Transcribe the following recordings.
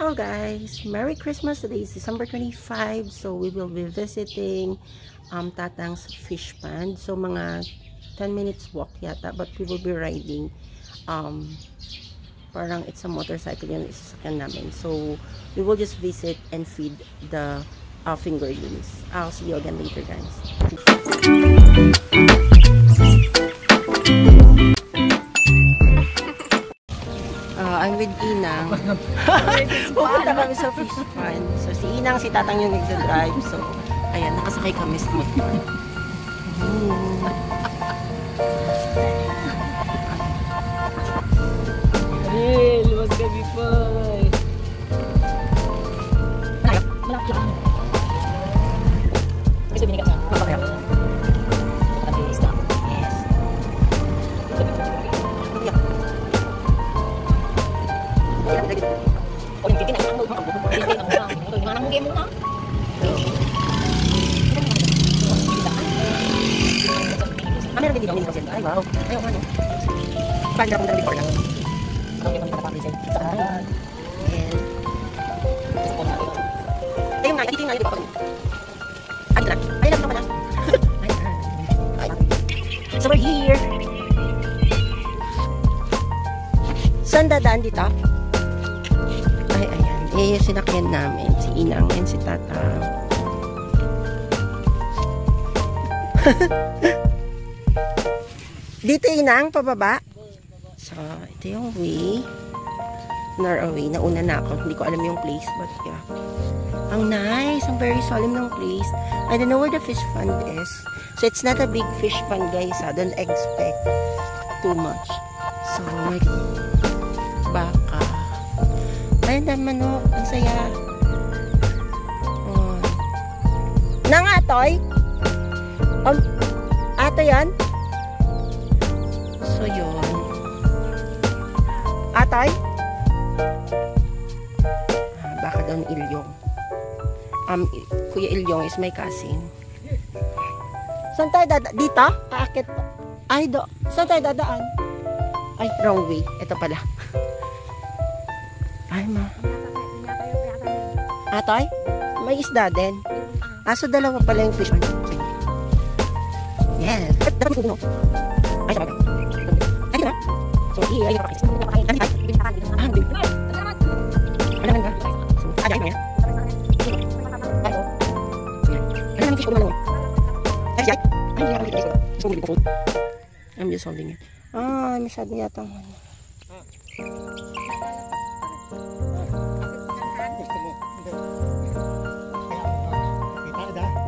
Hello guys, Merry Christmas. Today is December 25, so we will be visiting Tatang's fish pond. So mga 10 minutes walk yata, but we will be riding parang it's a motorcycle yung isasakyan namin. So we will just visit and feed the fingerlings. I'll see you again later guys. I'm with Inang. Pupunta kami sa fish pond. So, si Inang, si Tatang yung nagdadrive. So, ayan, nakasakay kami sa motor. Hey, luwag kami po. Gusto binigat na? Papakaya. Meron din dito ang kasi. Ay wow. Ayaw ano. Pag na punta before lang. Ayun nga, dito nga dito. Ay lang. Ay lang pala. So we're here. Saan dadaan dito? Ay, ayan. Eh, sinakyan namin. Si Inang and si Tatang. Dito Inang, pababa. So, ito yung way. Norway. Nauna na ako. Hindi ko alam yung place, but yeah. Ang nice. Ang very solemn ng place. I don't know where the fish pond is. So, it's not a big fish pond, guys. Don't expect too much. So, like, baka. Ayun na manok. Ang saya. Oh. Nang atoy? Ato yan? So, yun. Atay? Baka daw ni Ilyong. Kuya Ilyong is my cousin. Saan tayo dadaan? Dito? Aakit pa. Ay, saan tayo dadaan? Ay, wrong way. Ito pala. Ay, ma. Atay? May isda din. So dalawa pala yung fish. Sige. Yes. Dapat yung kuno. Ay, sabagay. Ay, di ba? So, here, ay, napakain. Ano tayo? Ano ba? Ano ba? So, ay, mo yan? Ay, oh. So, yan. Ano namin fish ko naman naman? Ay, ay. Ay, hindi namin fish ko. So, hindi ko food. I'm just holding it. Masyado yata.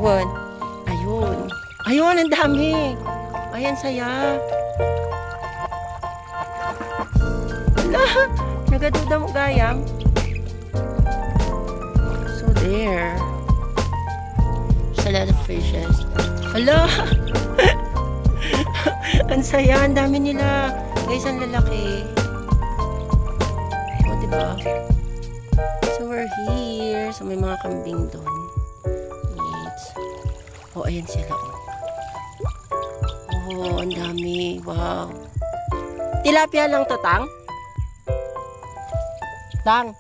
One. Ayun. Ayun, ang dami. Ayan, saya. Ala, nagaduda mo gayam. So, there. There's a lot of fishes. Ala! Ang saya, ang dami nila. Guys, ang lalaki. O, diba? So, we're here. So, may mga kambing doon. Oh, ayan sila. Oh, ang dami. Wow. Tilapia lang to, Tang? Tang?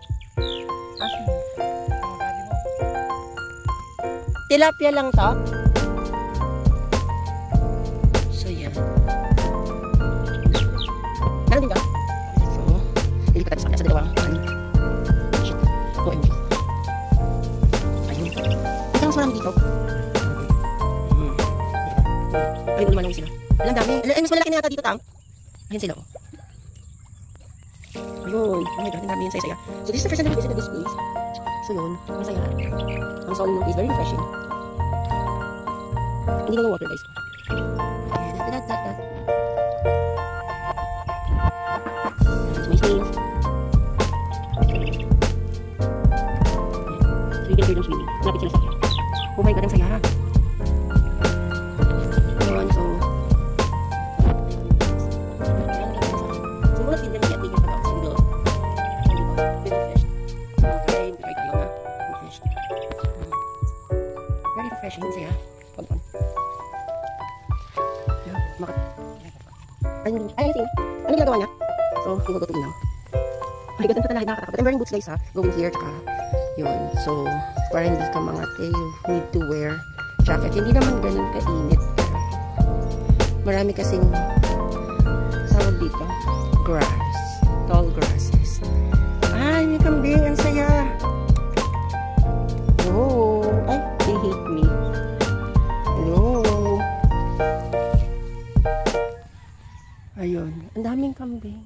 Tilapia lang to? So, yan. Meron din ka? So, hindi ko tayo sa dalawang. Shit. OMG. Ayun. Ito mas marami dito. Ayun, lumanong sila. Alang dami. Ay, mas malaki na yata dito, Tang. Ayun sila, oh. Ayun. Oh my God, ang dami yun, saya-saya. So, this is the first time we visited this place. So, yun. Ang saya. Ang solemn ng place. Very refreshing. Hindi na yung water, guys. Ayan. Dat. So, may snails. Ayan. So, you can hear them swimming. Malapit sila sa akin. Oh my God, ang saya. Refreshing siya. Konton. Ay, ano ginagawa niya? So, hindi ko tutuin lang. my God, ang tatalakid nakakatakot. I'm wearing boots guys ha. Going here, tsaka yun. So, para hindi ka mangate, you need to wear jacket. Hindi naman ganun kainit. Marami kasing tawag dito, grass. Tall grasses. Ay, may kambing. Ang saya. Oh, ay, they hate me. Hello. Ayun. Ang daming kambing.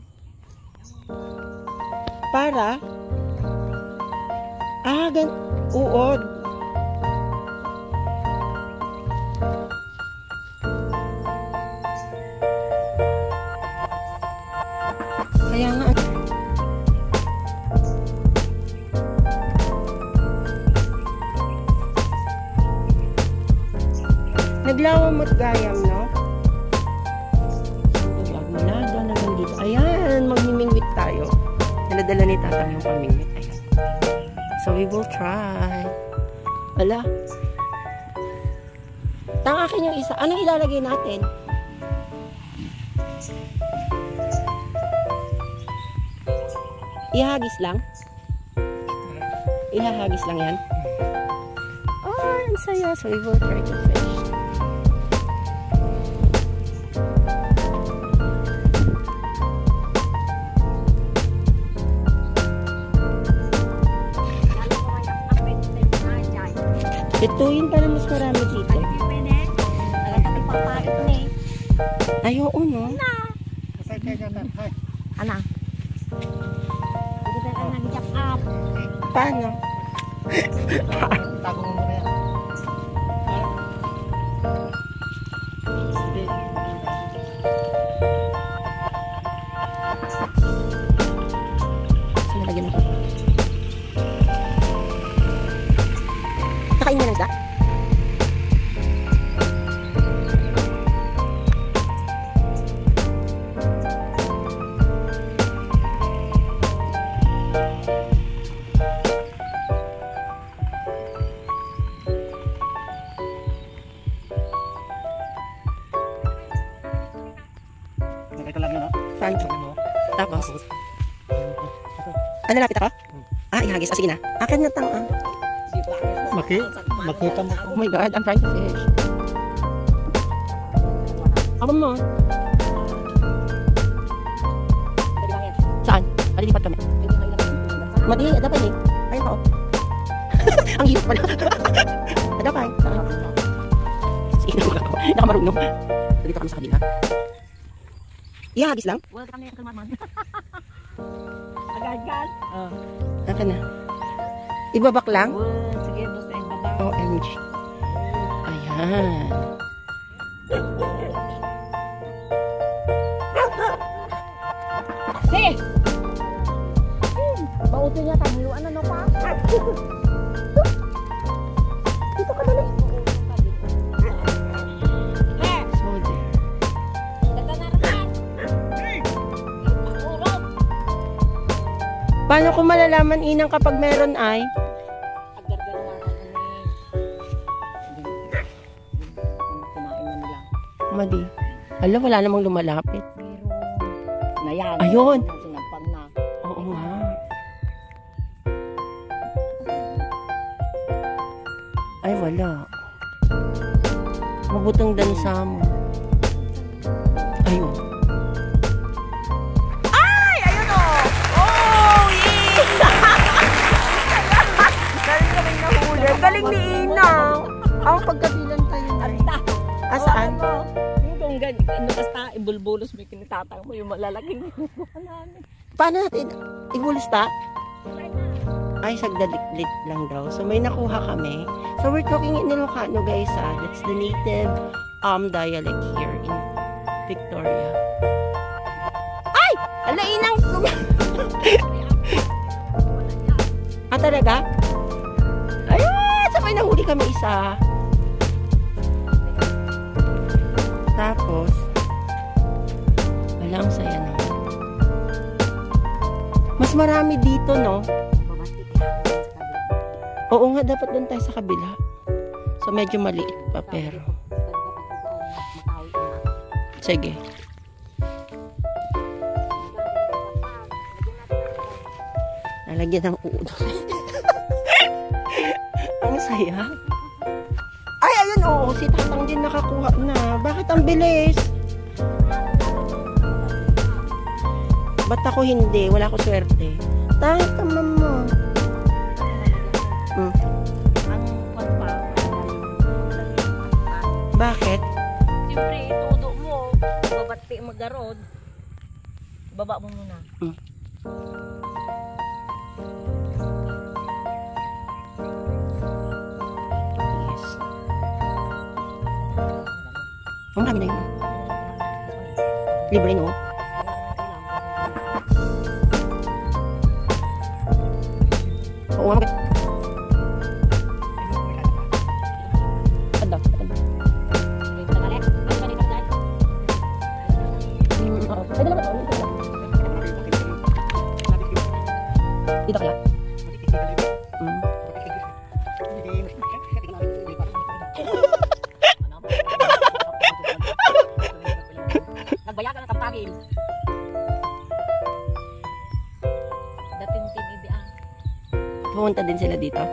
Para? Uod. Kaya nga. Naglawamot gayam, no? Wala naman dito. Ayan, magmimingwit tayo. Dala-dala ni tatang yung pamingwit. Ayan. So, we will try. Ala. Tang akin yung isa. Anong ilalagay natin? Ihagis lang? Ihahagis lang yan? Oh, ang saya. So, we will try to fish. Ituin para mas marami dito. Ay, oo, no? Ana. Paano? Tago mo muna yan. Sino lagyan mo ito? Nakain mo ng isda? Ito lang yun, no? Saan? Tapos? Ah, nalapit ako? Ah, ihagis. Ah, sige na. Akin na tang, ah. Makita mo. Oh my God, I'm trying to fish. Abang mo. Saan? Palilipat kami. Madali, dapat eh. Ayun pa, oh. Ang hirap pala. Dapat. Saan? Sige, nakamarunong. Dito kami sa kabila. Ihagis lang? Wala kami yung kalmaman. Agad-agad. Akin na. Ibabak lang? Sige, basta yung baba. OMG. Ayan. Hey! Bautin niya tayo. Ano pa? Dito ka dali. So there. Paano ko malalaman inang kapag meron ay? Madi. Alam, wala namang lumalapit. Na yan. Ayun. Sinampag na. Oo nga. Ay, wala. Mabutang dansa mo. Ayun. Ay! Ayun o! Oh! Yeah! Galing kaming nahuli. Galing ni Inang. Ang pagkabilan tayo na. Asaan? Yung ano basta ibulbulos mo yung kinitatang mo yung malalaking kinukuha namin. Paano natin ibulis ta? Ay, sagdalit lang daw. So, may nakuha kami. So, we're talking in Ilocano, guys, ah. That's the native dialect here in Victoria. Ay! Alainang! Ah, talaga? Ayun! Sabay nahuli kami isa. Tapos, walang saya na. Mas marami dito, no? Oo nga, dapat doon tayo sa kabila. So, medyo maliit pa, pero. Sige. Lalagyan ng uod. Ang saya. Ay, ayun, oo. Si Tatang din nakakuha na. Bakit ang bilis? Ba't ako hindi? Wala ko swerte. Tama mo. Ang kwan pa. Bakit? Siyempre, itudo mo. Babati magarod. Baba mo muna. Yes. Oh, marami na yun. Libre, no? Oo, nga, bakit? Ganda, ganda. Ay, dalawa to. Dito kaya? Nagbaya ka ng kapagin. Dating tinidi ang. Pumunta din sila dito.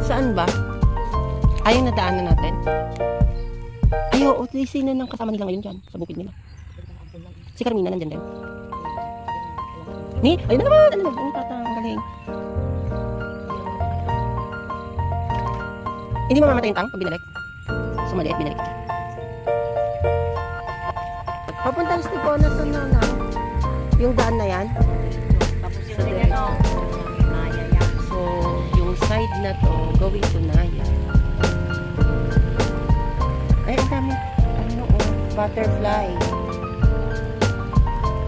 Saan ba? Ayun na daanan natin. Ayo, sino nang kasama nila ngayon dyan? Sa bukid nila. Si Carmina nandyan din. Ni, ayun na naman. Ano naman? Ang tatang galing. Hindi mo mamatay yung tang pag binalik? Sumaliit, binalik. Papunta sa Tigona sa Nana. Yung daan na yan. Tapos yung ano. Naya yan. So, yung side na to, going to Naya. Ay, ang dami. Ano, oh, butterfly.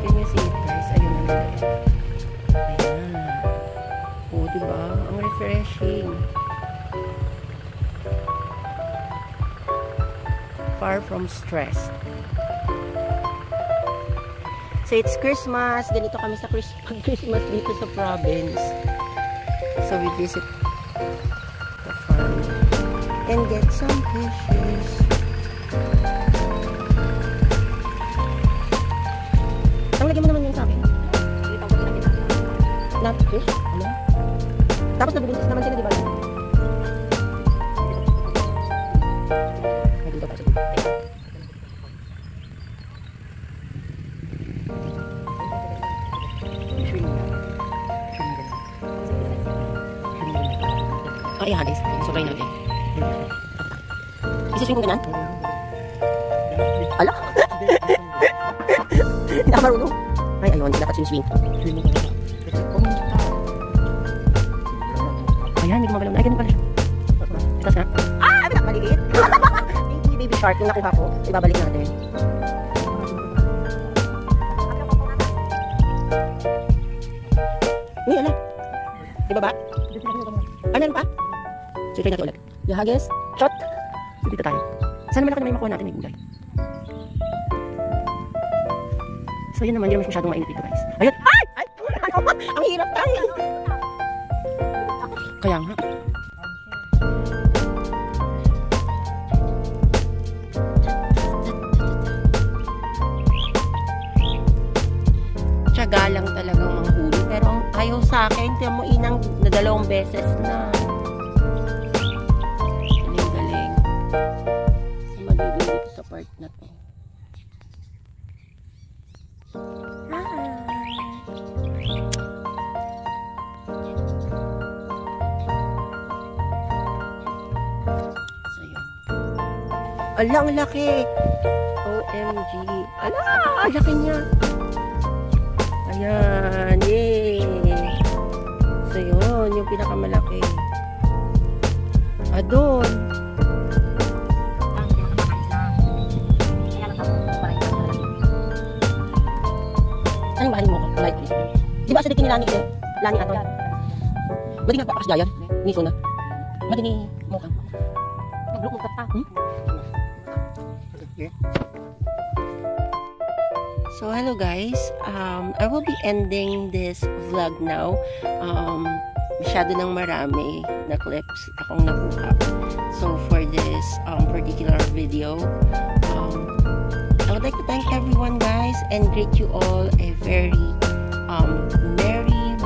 Can you see it, guys? Ayun na yun. Ayan. Oh, diba? Ang refreshing. Far from stress. So, it's Christmas. Ganito kami sa Christmas dito sa province. So, we visit the farm and get some fishes. Ang lagyan mo naman yun sa akin. Not fish? Ano? Tapos nabibintis naman sila, di ba? Nandito pa sa dito. Ay, hagis. Sabay natin. Isaswing mo ganyan? Ala? Hindi ako marunong. Ay, ayun. Dapat swing. Ayan, hindi ko magalaw. Ay, ganun pala siya. Itas na. Ah! Abit ako maliit. Thank you, baby shark. Yung nakuha ko. Ibabalik natin. Uy, ala. Di ba ba? Ano pa? So, try natin ulit. Yahagis. Shot. So, dito tayo. Sana malaki na may makuha natin. May gulay. So, yun naman. Hindi naman masyadong mainit dito, guys. Ayun. Ay! Ay! Ang hirap tayo. Kaya nga. Tiyaga lang talagang manghuli. Pero ang ayaw sa akin, tiyan mo inang na 2 beses na. Galing-galing. So, magiging dito sa part na to. So, yun. Ala, ang laki! OMG! Ala, ang laki niya! Ayan, yay! So yun, yung pinakamalaki. Doon. Anong bahanin mo ko? Polite, please. Di ba acidic nilani ito? Lani ato. Madi nga pakas dayan? Niso na. Madi ni mo ka. Naglukog ka pa. So hello guys, I will be ending this vlog now. Masyado nang marami na clips akong nakuha. So for this particular video, I would like to thank everyone guys and greet you all a very